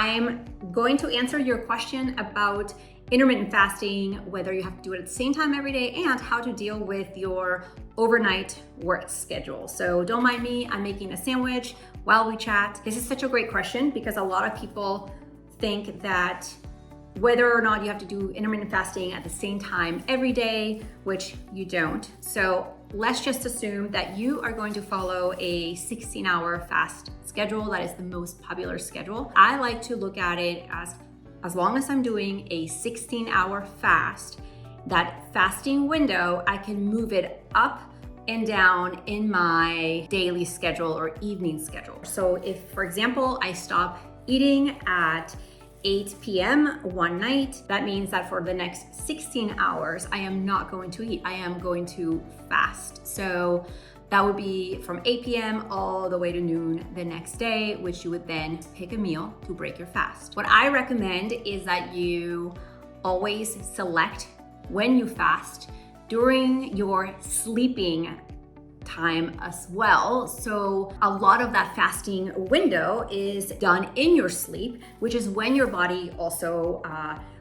I'm going to answer your question about intermittent fasting, whether you have to do it at the same time every day, and how to deal with your overnight work schedule. So don't mind me, I'm making a sandwich while we chat. This is such a great question because a lot of people think that whether or not you have to do intermittent fasting at the same time every day, which you don't. So let's just assume that you are going to follow a 16-hour fast schedule. That is the most popular schedule. I like to look at it as long as I'm doing a 16-hour fast, that fasting window, I can move it up and down in my daily schedule or evening schedule. So if, for example, I stop eating at 8 p.m. one night, that means that for the next 16 hours, I am not going to eat. I am going to fast. So that would be from 8 p.m. all the way to noon the next day, which you would then pick a meal to break your fast. What I recommend is that you always select when you fast during your sleeping time as well. So a lot of that fasting window is done in your sleep, which is when your body also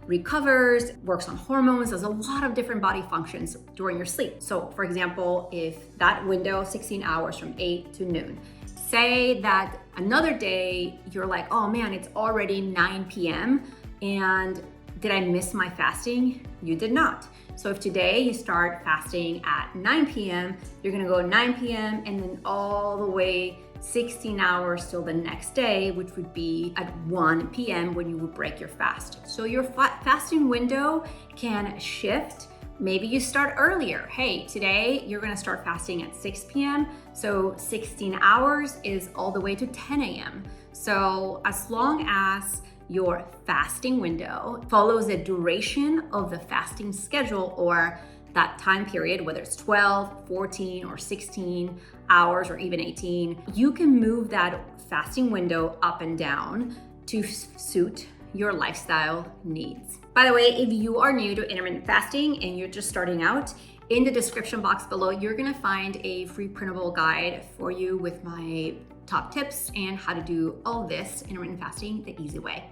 recovers, works on hormones. There's a lot of different body functions during your sleep. So for example, if that window, 16 hours from 8 to noon, say that another day you're like, oh man, it's already 9 p.m. and did I miss my fasting? You did not. So if today you start fasting at 9 p.m., you're gonna go 9 p.m. and then all the way 16 hours till the next day, which would be at 1 p.m. when you would break your fast. So your fasting window can shift. Maybe you start earlier. Hey, today you're gonna start fasting at 6 p.m. So 16 hours is all the way to 10 a.m. So as long as your fasting window follows the duration of the fasting schedule or that time period, whether it's 12, 14, or 16 hours, or even 18, you can move that fasting window up and down to suit your lifestyle needs. By the way, if you are new to intermittent fasting and you're just starting out, in the description box below, you're gonna find a free printable guide for you with my top tips and how to do all this intermittent fasting the easy way.